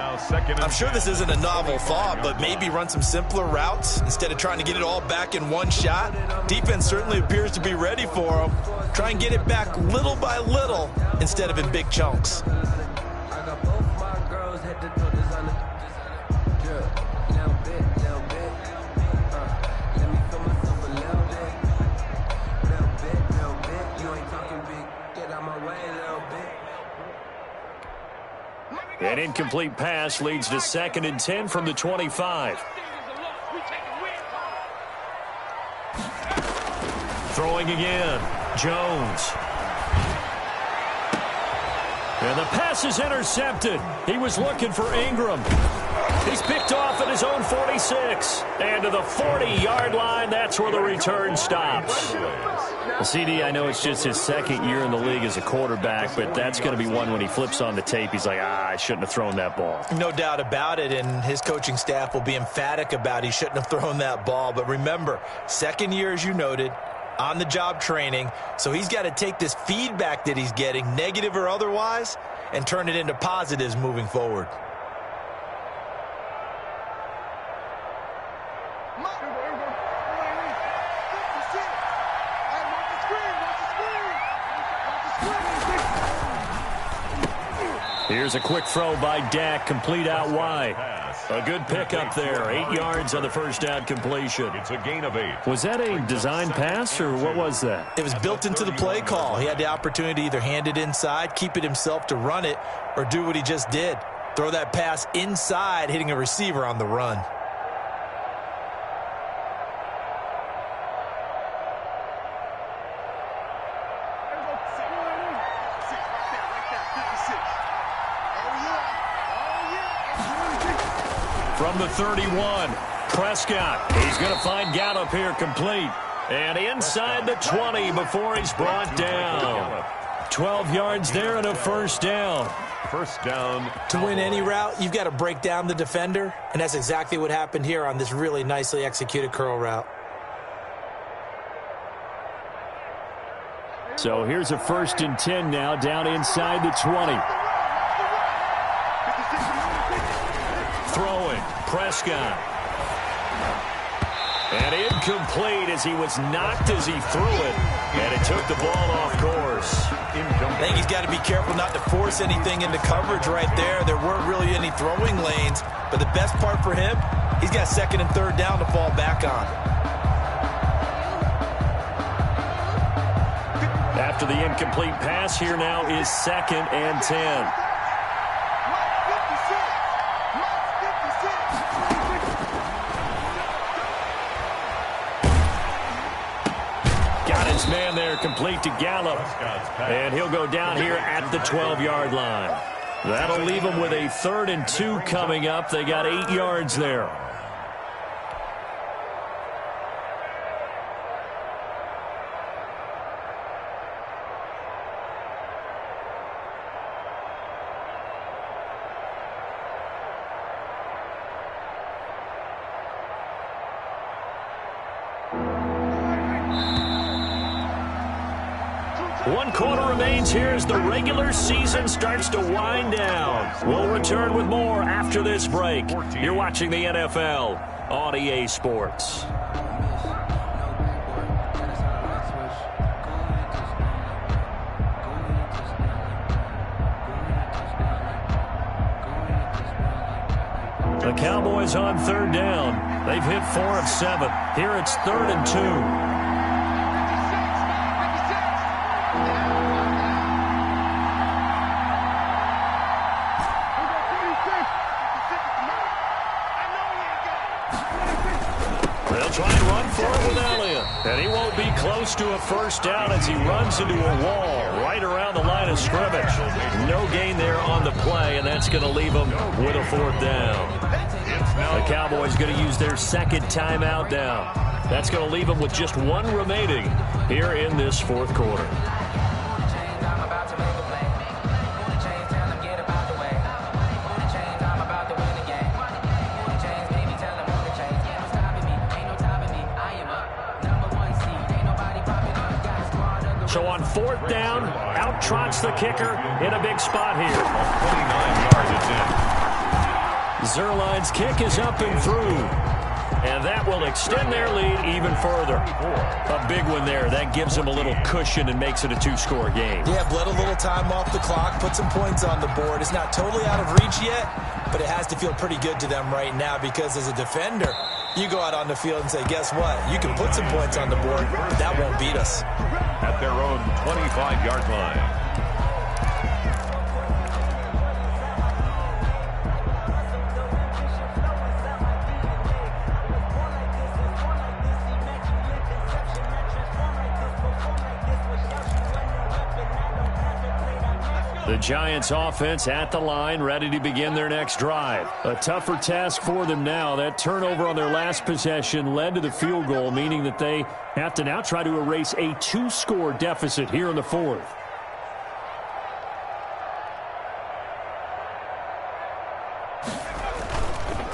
I'm sure this isn't a novel thought, but maybe run some simpler routes instead of trying to get it all back in one shot. Defense certainly appears to be ready for them. Try and get it back little by little instead of in big chunks. An incomplete pass leads to 2nd and 10 from the 25. Throwing again. Jones. And the pass is intercepted. He was looking for Ingram. He's picked off at his own 46. And to the 40-yard line, that's where the return stops. Well, CD, I know it's just his 2nd year in the league as a quarterback, but that's going to be one when he flips on the tape. He's like, I shouldn't have thrown that ball. No doubt about it, and his coaching staff will be emphatic about he shouldn't have thrown that ball. But remember, 2nd year, as you noted, on-the-job training, so he's got to take this feedback that he's getting, negative or otherwise, and turn it into positives moving forward. Here's a quick throw by Dak, complete out wide. A good pickup there, 8 yards on the first down completion. It's a gain of 8. Was that a design pass, or what was that? It was built into the play call. He had the opportunity to either hand it inside, keep it himself to run it, or do what he just did. Throw that pass inside, hitting a receiver on the run. From the 31, Prescott. He's going to find Gallup here complete. And inside the 20 before he's brought down. 12 yards there and a first down. First down. To win any route, you've got to break down the defender, and that's exactly what happened here on this really nicely executed curl route. So here's a 1st and 10 now down inside the 20. Throwing, Prescott. And incomplete as he was knocked as he threw it, and it took the ball off course. I think he's got to be careful not to force anything into coverage right there. There weren't really any throwing lanes, but the best part for him, he's got second and third down to fall back on. After the incomplete pass, here now is 2nd and 10. Man there complete to Gallup, and he'll go down here at the 12-yard line. That'll leave him with a 3rd and 2 coming up. They got 8 yards there. One quarter remains here as the regular season starts to wind down. We'll return with more after this break. You're watching the NFL on EA Sports. The Cowboys on 3rd down. They've hit 4 of 7. Here it's 3rd and 2. And he won't be close to a first down as he runs into a wall right around the line of scrimmage. No gain there on the play, and that's going to leave him with a 4th down. The Cowboys going to use their 2nd timeout now. That's going to leave them with just 1 remaining here in this 4th quarter. So on 4th down, out trots the kicker in a big spot here. 29 yards, it's in. Zerline's kick is up and through. And that will extend their lead even further. A big one there. That gives them a little cushion and makes it a 2-score game. Yeah, bled a little time off the clock, put some points on the board. It's not totally out of reach yet, but it has to feel pretty good to them right now because as a defender, you go out on the field and say, guess what? You can put some points on the board, but that won't beat us. At their own 25-yard line. The Giants offense at the line, ready to begin their next drive. A tougher task for them now. That turnover on their last possession led to the field goal, meaning that they have to now try to erase a 2-score deficit here in the 4th.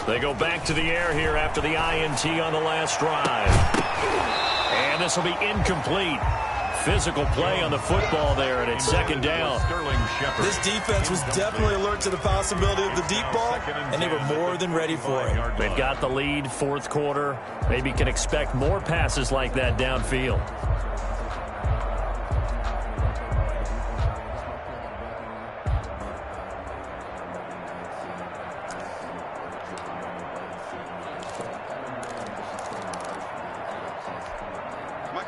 They go back to the air here after the INT on the last drive. And this will be incomplete. Physical play on the football there, and it's 2nd down. This defense was definitely alert to the possibility of the deep ball, and they were more than ready for it. They've got the lead, 4th quarter. Maybe can expect more passes like that downfield.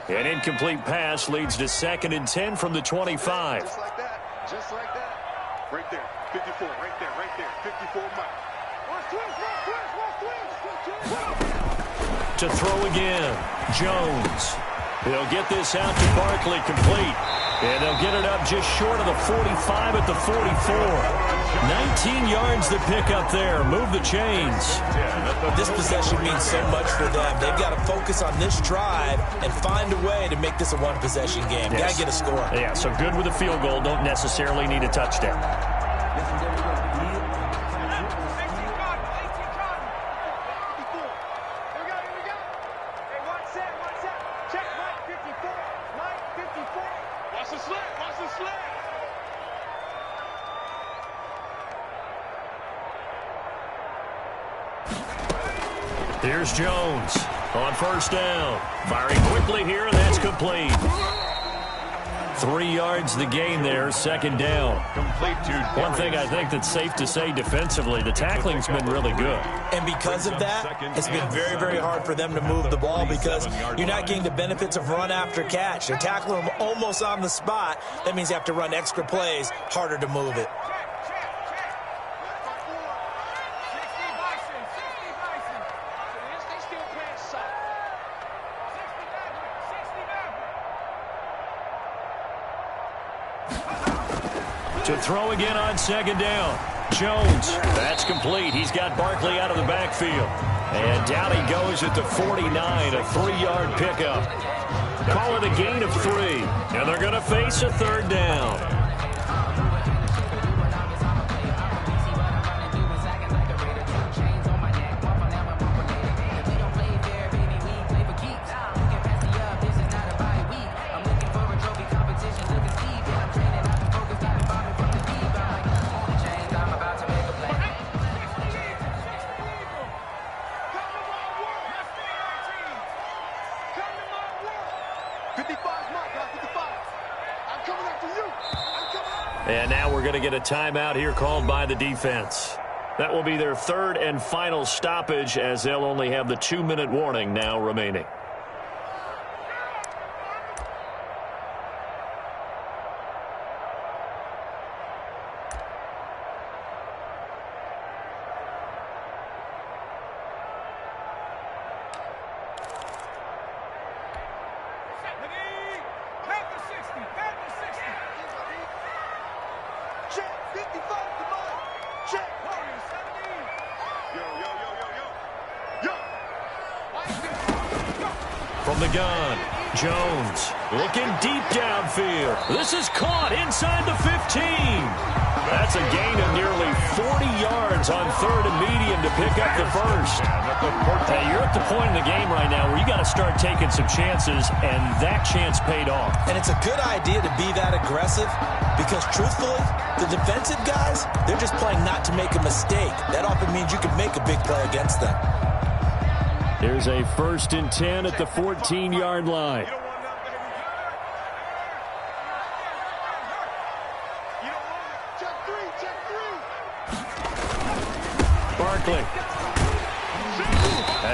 An incomplete pass leads to 2nd and 10 from the 25. Just like that. Just like that. Right there. 54. Right there. Right there. 54 Mike. To throw again. Jones. He'll get this out to Barkley complete. And they'll get it up just short of the 45 at the 44. 19 yards to pick up there. Move the chains. This possession means so much for them. They've got to focus on this drive and find a way to make this a one-possession game. Yes. Got to get a score. Yeah, so good with a field goal. Don't necessarily need a touchdown. Here's Jones. On first down. Firing quickly here, and that's complete. 3 yards the gain there, second down. Complete to One thing I think that's safe to say defensively, the tackling's been really good. And because of that, it's been very, very hard for them to move the ball because you're not getting the benefits of run after catch. They're tackling them almost on the spot. That means you have to run extra plays, harder to move it. To throw again on second down. Jones, that's complete. He's got Barkley out of the backfield. And down he goes at the 49, a 3-yard pickup. Call it a gain of 3, and they're going to face a third down. And now we're going to get a timeout here called by the defense. That will be their third and final stoppage as they'll only have the 2-minute warning now remaining. From the gun, Jones looking deep downfield. This is caught inside the 15. That's a gain of nearly 40 yards on third and medium to pick up the first. Hey, you're at the point in the game right now where you got to start taking some chances, and that chance paid off. And it's a good idea to be that aggressive because, truthfully, the defensive guys, they're just playing not to make a mistake. That often means you can make a big play against them. There's a 1st and 10 at the 14-yard line. Barkley.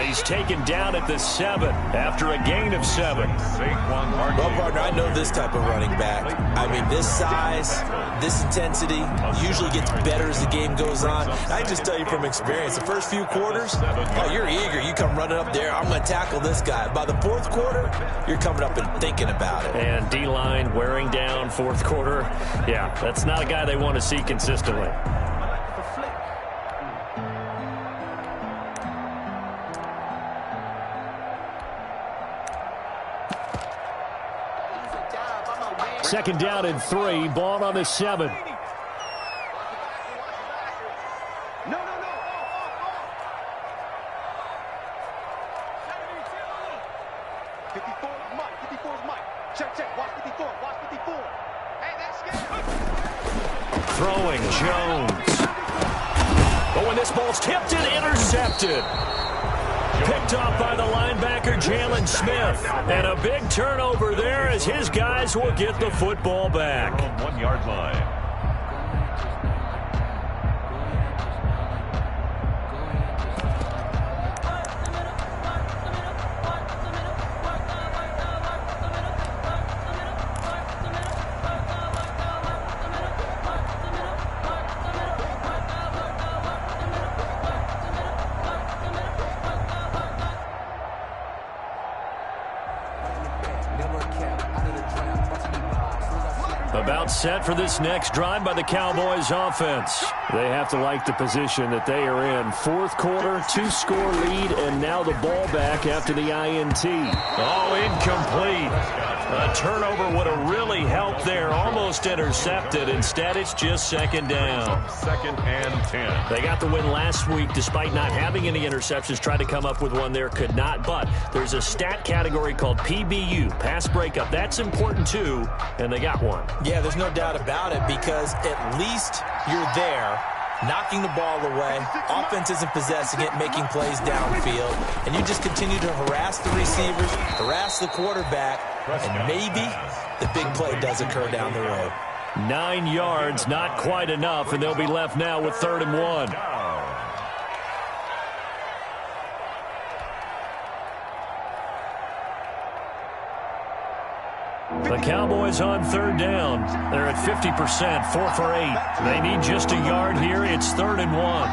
He's taken down at the 7 after a gain of 7. Well, partner, I know this type of running back. I mean, this size, this intensity usually gets better as the game goes on. I can just tell you from experience, the first few quarters, oh, you're eager. You come running up there, I'm going to tackle this guy. By the 4th quarter, you're coming up and thinking about it. And D-line wearing down 4th quarter. Yeah, that's not a guy they want to see consistently. Second down and 3, ball on the 7. No. 54 is Mike. 54 is Mike. Check. Watch 54. Watch 54. Hey, that's good. Throwing, Jones. Oh, and this ball's tipped and intercepted. Picked off by the linebacker, Jalen Smith. And a big turnover there as his guys will get the football back. 1-yard line. About set for this next drive by the Cowboys offense. They have to like the position that they are in. 4th quarter, 2-score lead, and now the ball back after the INT. Oh, incomplete. A turnover would have really helped there. Almost intercepted. Instead, it's just second down. 2nd and 10. They got the win last week despite not having any interceptions. Tried to come up with one there, could not. But there's a stat category called PBU, pass breakup. That's important too, and they got one. Yeah, there's no doubt about it because at least you're there knocking the ball away. Offense isn't possessing it, making plays downfield. And you just continue to harass the receivers, harass the quarterback, and maybe the big play does occur down the road. 9 yards, not quite enough, and they'll be left now with 3rd and 1. The Cowboys on 3rd down. They're at 50%, 4 for 8. They need just a yard here. It's 3rd and 1.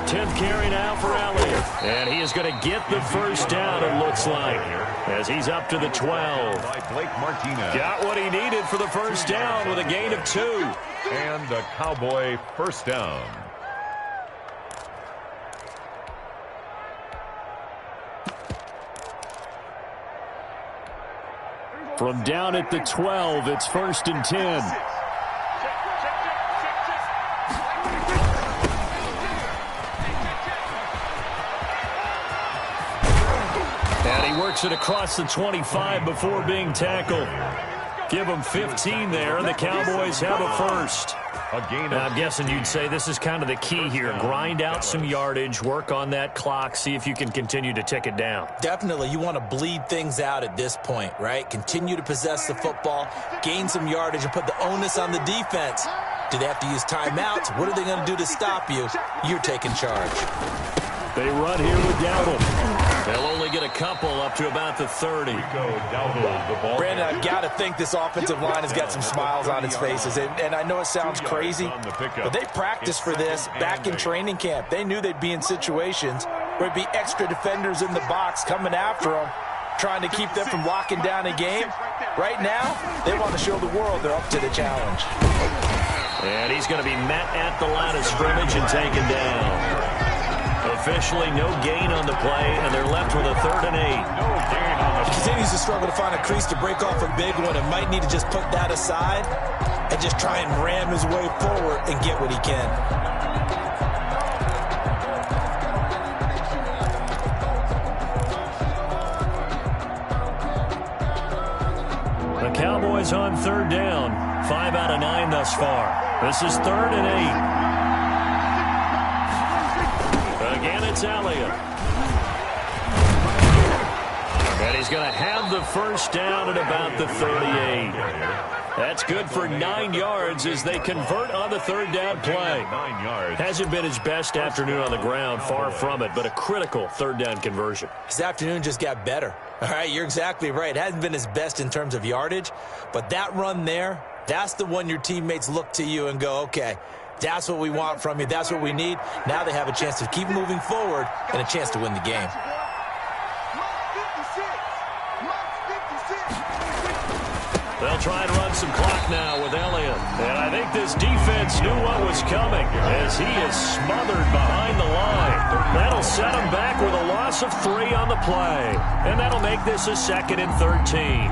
10th carry now for Elliott. And he is going to get the first down, it looks like, as he's up to the 12. Got what he needed for the first down with a gain of 2. And a Cowboy first down. From down at the 12, it's 1st and 10. And he works it across the 25 before being tackled. Give them 15 there, and the Cowboys have a first. Now, I'm guessing you'd say this is kind of the key here. Grind out some yardage, work on that clock, see if you can continue to tick it down. Definitely. You want to bleed things out at this point, right? Continue to possess the football, gain some yardage, and put the onus on the defense. Do they have to use timeouts? What are they going to do to stop you? You're taking charge. They run here with Dowdle. They'll only get a couple up to about the 30. Brandon, I've got to think this offensive line has got some smiles on its faces. And I know it sounds crazy, but they practiced for this back in training camp. They knew they'd be in situations where it'd be extra defenders in the box coming after them, trying to keep them from locking down a game. Right now, they want to show the world they're up to the challenge. And he's going to be met at the line of scrimmage and taken down. Officially no gain on the play, and they're left with a 3rd and 8. He continues to struggle to find a crease to break off a big one and might need to just put that aside and just try and ram his way forward and get what he can. The Cowboys on 3rd down. 5 out of 9 thus far. This is 3rd and 8. Again, it's Elliott. And he's going to have the first down at about the 38. That's good for 9 yards as they convert on the 3rd down play. 9 yards. Hasn't been his best afternoon on the ground, far from it, but a critical 3rd down conversion. His afternoon just got better. All right, you're exactly right. Hasn't been his best in terms of yardage, but that run there, that's the one your teammates look to you and go, okay, that's what we want from you. That's what we need. Now they have a chance to keep moving forward and a chance to win the game. They'll try and run some clock now with Elliott. And I think this defense knew what was coming as he is smothered behind the line. That'll set him back with a loss of 3 on the play. And that'll make this a 2nd and 13.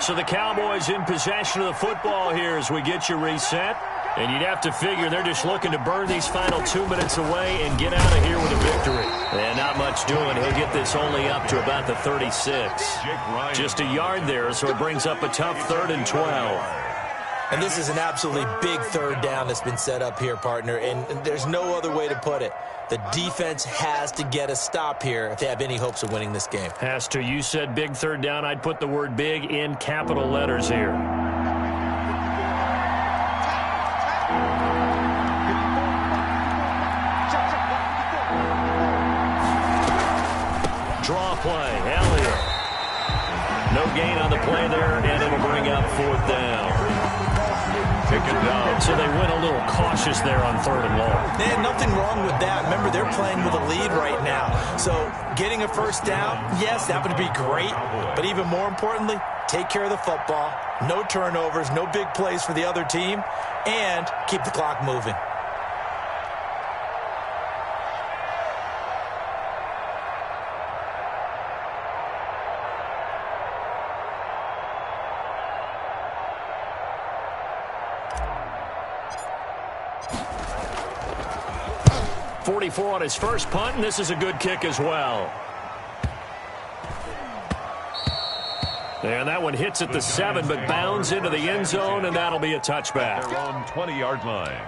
So the Cowboys in possession of the football here as we get you reset. And you'd have to figure they're just looking to burn these final 2 minutes away and get out of here with a victory. And not much doing. He'll get this only up to about the 36. Just a yard there, so it brings up a tough 3rd and 12. And this is an absolutely big 3rd down that's been set up here, partner. And there's no other way to put it. The defense has to get a stop here if they have any hopes of winning this game. Has to. You said big 3rd down. I'd put the word big in capital letters here. Draw play. Elliott. No gain on the play there, and it'll bring up 4th down. So they went a little cautious there on 3rd and long. Man, nothing wrong with that. Remember, they're playing with a lead right now. So getting a first down, yes, that would be great. But even more importantly, take care of the football, no turnovers, no big plays for the other team, and keep the clock moving. .44 on his first punt, and this is a good kick as well. And that one hits at the 7, but bounds into the end zone, and that'll be a touchback. Their own 20-yard line.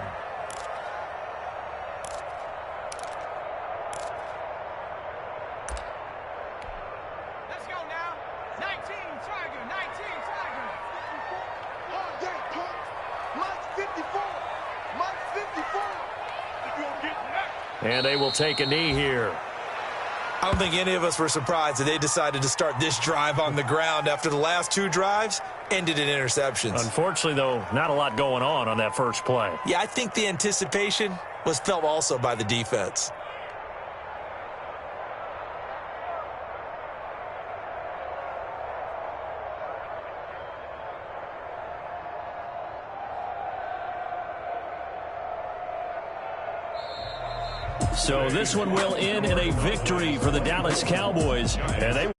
Let's go now. 19, Tiger. 19, Tiger. Oh, yeah, coach. Mike's 54. Mike's 54. You're getting that. And they will take a knee here. I don't think any of us were surprised that they decided to start this drive on the ground after the last 2 drives ended in interceptions. Unfortunately, though, not a lot going on that first play. Yeah, I think the anticipation was felt also by the defense. So this one will end in a victory for the Dallas Cowboys. And they